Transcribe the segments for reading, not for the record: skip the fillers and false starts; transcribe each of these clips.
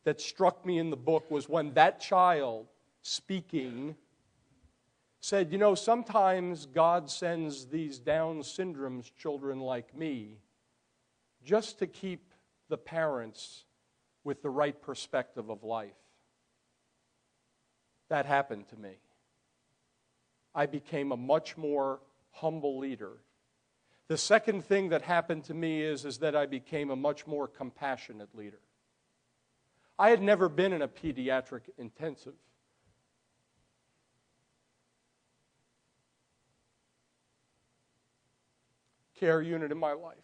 that struck me in the book was when that child speaking said, you know, sometimes God sends these Down syndrome children like me just to keep the parents with the right perspective of life. That happened to me. I became a much more humble leader. The second thing that happened to me is that I became a much more compassionate leader. I had never been in a pediatric intensive care unit in my life.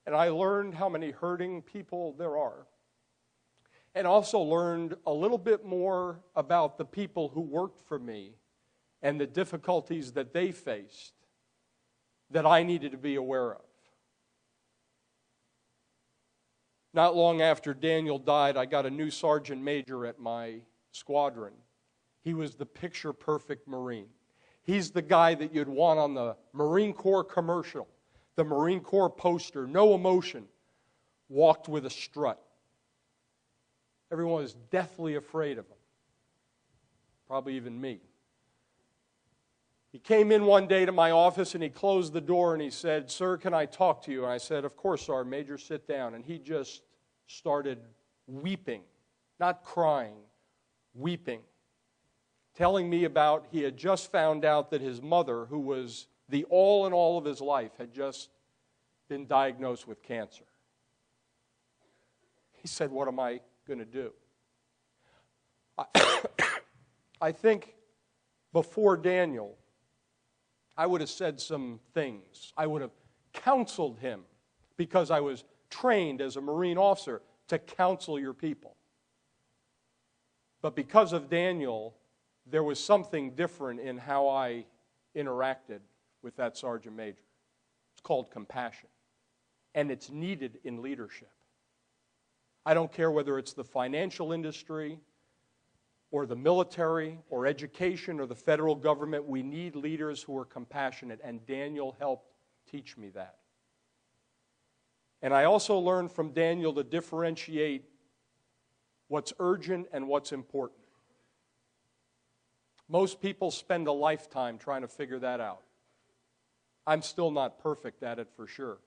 And I learned how many hurting people there are. And also learned a little bit more about the people who worked for me and the difficulties that they faced that I needed to be aware of. Not long after Daniel died, I got a new sergeant major at my squadron. He was the picture-perfect Marine. He's the guy that you'd want on the Marine Corps commercial, the Marine Corps poster, no emotion, walked with a strut. Everyone was deathly afraid of him, probably even me. He came in one day to my office and he closed the door and he said, "Sir, can I talk to you?" And I said, "Of course, Sergeant Major, sit down." And he just started weeping, not crying, weeping, telling me about he had just found out that his mother, who was the all in all of his life, had just been diagnosed with cancer. He said, "What am I going to do?" I think before Daniel, I would have said some things. I would have counseled him because I was trained as a Marine officer to counsel your people. But because of Daniel, there was something different in how I interacted with that sergeant major. It's called compassion, and it's needed in leadership. I don't care whether it's the financial industry or the military or education or the federal government. We need leaders who are compassionate, and Daniel helped teach me that. And I also learned from Daniel to differentiate what's urgent and what's important. Most people spend a lifetime trying to figure that out. I'm still not perfect at it for sure.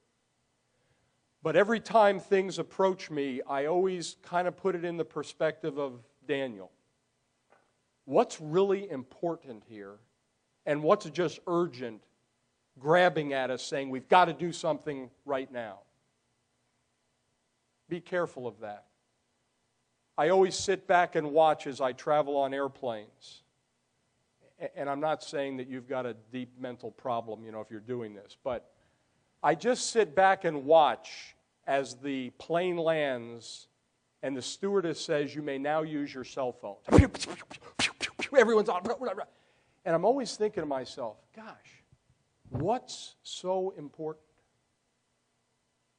But every time things approach me, I always kind of put it in the perspective of Daniel. What's really important here, and what's just urgent, grabbing at us, saying we've got to do something right now? Be careful of that. I always sit back and watch as I travel on airplanes. And I'm not saying that you've got a deep mental problem, if you're doing this, but I just sit back and watch as the plane lands and the stewardess says, "You may now use your cell phone." Everyone's on. And I'm always thinking to myself, gosh, what's so important?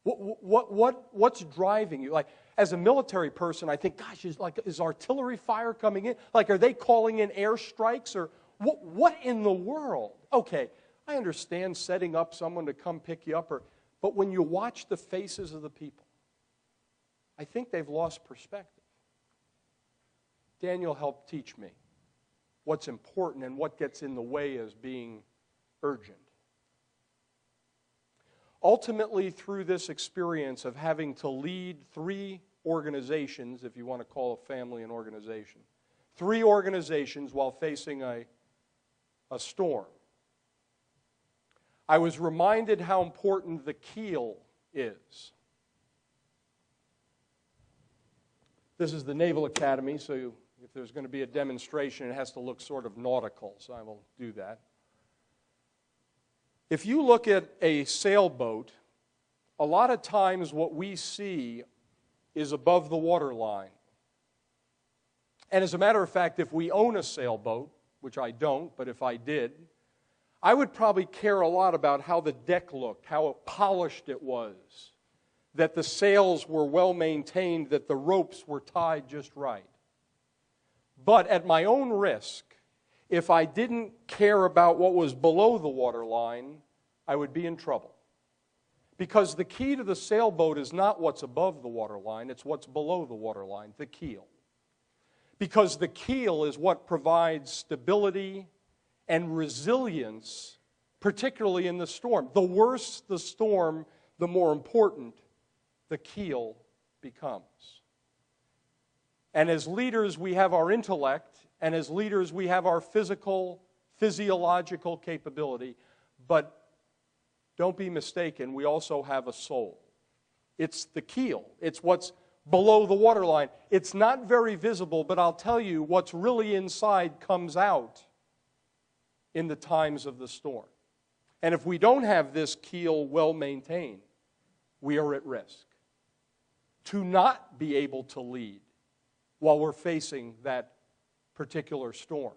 What's driving you? Like, as a military person, I think, gosh, is artillery fire coming in? Like, are they calling in airstrikes? Or what in the world? Okay, I understand setting up someone to come pick you up, but when you watch the faces of the people, I think they've lost perspective. Daniel helped teach me what's important and what gets in the way as being urgent. Ultimately, through this experience of having to lead 3 organizations, if you want to call a family an organization, 3 organizations while facing a storm, I was reminded how important the keel is. This is the Naval Academy, so if there's going to be a demonstration, it has to look sort of nautical, so I will do that. If you look at a sailboat, a lot of times what we see is above the water line. And as a matter of fact, if we own a sailboat, which I don't, but if I did, I would probably care a lot about how the deck looked, how polished it was, that the sails were well maintained, that the ropes were tied just right. But at my own risk, if I didn't care about what was below the waterline, I would be in trouble. Because the key to the sailboat is not what's above the waterline, it's what's below the waterline, the keel. Because the keel is what provides stability and resilience, particularly in the storm. The worse the storm, the more important the keel becomes. And as leaders, we have our intellect, and as leaders, we have our physiological capability, but don't be mistaken, we also have a soul. It's the keel. It's what's below the waterline. It's not very visible, but I'll tell you, what's really inside comes out in the times of the storm. And if we don't have this keel well maintained, we are at risk to not be able to lead while we're facing that particular storm.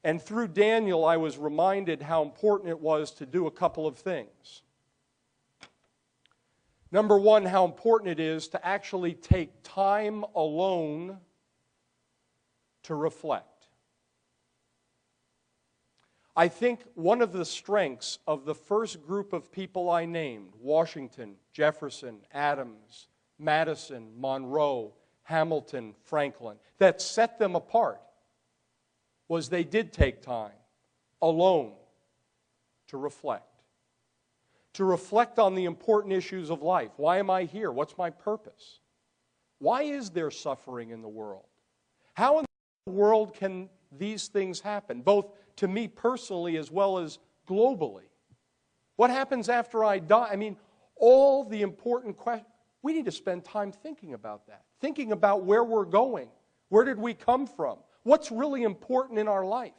And through Daniel, I was reminded how important it was to do a couple of things. Number one, how important it is to actually take time alone to reflect. I think one of the strengths of the first group of people I named, Washington, Jefferson, Adams, Madison, Monroe, Hamilton, Franklin, that set them apart was they did take time alone to reflect. To reflect on the important issues of life. Why am I here? What's my purpose? Why is there suffering in the world? How in the world can these things happen, both to me personally as well as globally? What happens after I die? I mean, all the important questions. We need to spend time thinking about that, thinking about where we're going. Where did we come from? What's really important in our life?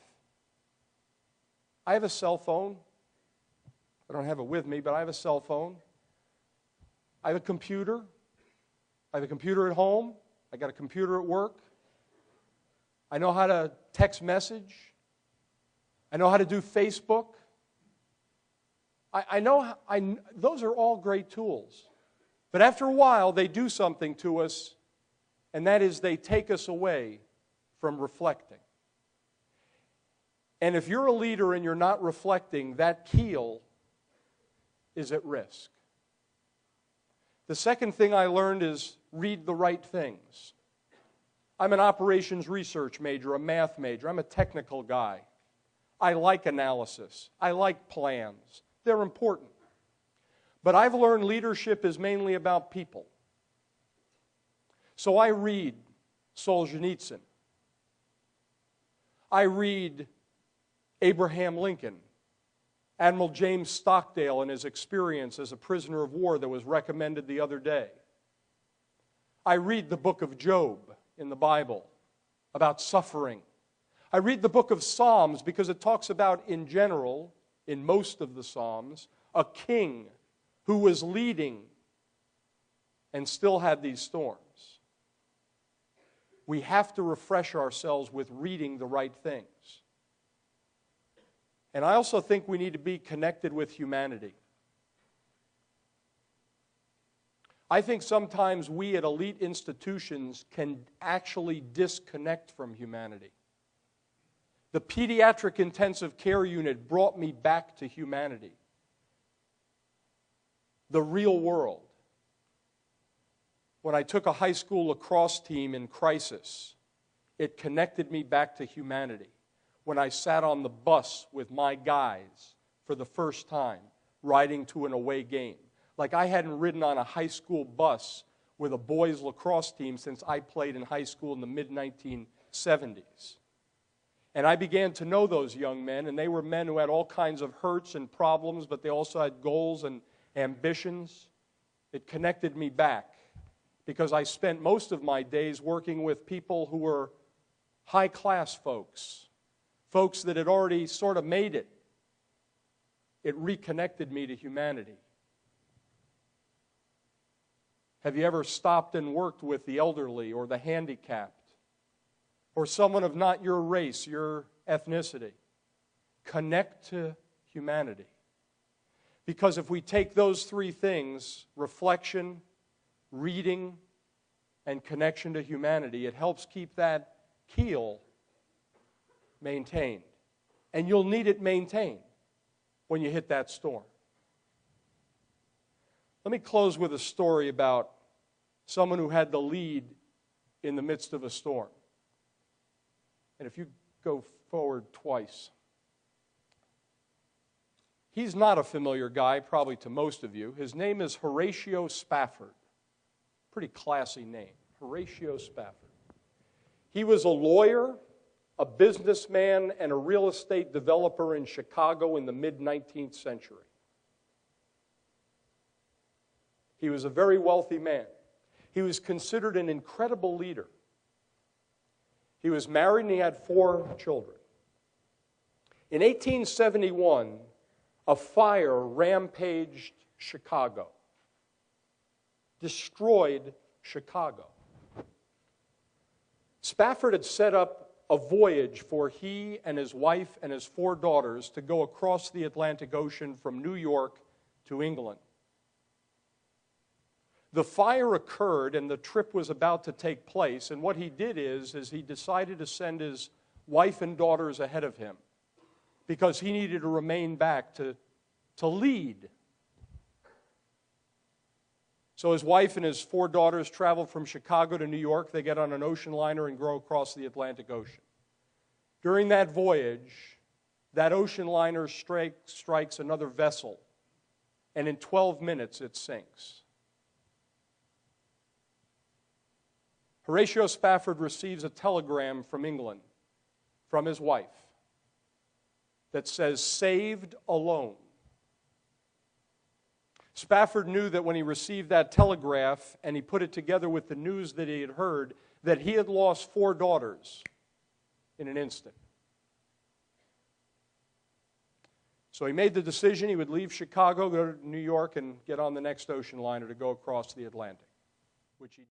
I have a cell phone. I don't have it with me, but I have a cell phone. I have a computer. I have a computer at home. I got a computer at work. I know how to text message. I know how to do Facebook. Those are all great tools. But after a while, they do something to us, and that is they take us away from reflecting. And if you're a leader and you're not reflecting, that keel is at risk. The second thing I learned is read the right things. I'm an operations research major, a math major. I'm a technical guy. I like analysis. I like plans. They're important. But I've learned leadership is mainly about people. So I read Solzhenitsyn. I read Abraham Lincoln, Admiral James Stockdale and his experience as a prisoner of war that was recommended the other day. I read the book of Job in the Bible about suffering. I read the book of Psalms because it talks about, in general, in most of the Psalms, a king who was leading and still had these storms. We have to refresh ourselves with reading the right things. And I also think we need to be connected with humanity. I think sometimes we at elite institutions can actually disconnect from humanity. The pediatric intensive care unit brought me back to humanity. The real world. When I took a high school lacrosse team in crisis, it connected me back to humanity. When I sat on the bus with my guys for the first time, riding to an away game. Like I hadn't ridden on a high school bus with a boys lacrosse team since I played in high school in the mid-1970s. And I began to know those young men, and they were men who had all kinds of hurts and problems, but they also had goals and ambitions. It connected me back because I spent most of my days working with people who were high-class folks, folks that had already sort of made it. It reconnected me to humanity. Have you ever stopped and worked with the elderly or the handicapped or someone of not your race, your ethnicity? Connect to humanity. Because if we take those three things, reflection, reading, and connection to humanity, it helps keep that keel maintained. And you'll need it maintained when you hit that storm. Let me close with a story about someone who had the lead in the midst of a storm. And if you go forward twice. He's not a familiar guy, probably to most of you. His name is Horatio Spafford. Pretty classy name, Horatio Spafford. He was a lawyer, a businessman, and a real estate developer in Chicago in the mid-19th century. He was a very wealthy man. He was considered an incredible leader. He was married and he had 4 children. In 1871, a fire rampaged Chicago, destroyed Chicago. Spafford had set up a voyage for he and his wife and his 4 daughters to go across the Atlantic Ocean from New York to England. The fire occurred and the trip was about to take place, and what he did is he decided to send his wife and daughters ahead of him because he needed to remain back to lead. So his wife and his 4 daughters traveled from Chicago to New York. They get on an ocean liner and go across the Atlantic Ocean. During that voyage, that ocean liner strikes another vessel, and in 12 minutes it sinks. Horatio Spafford receives a telegram from England, from his wife, that says, "Saved alone." Spafford knew that when he received that telegraph and he put it together with the news that he had heard, that he had lost 4 daughters in an instant. So he made the decision he would leave Chicago, go to New York, and get on the next ocean liner to go across the Atlantic, which he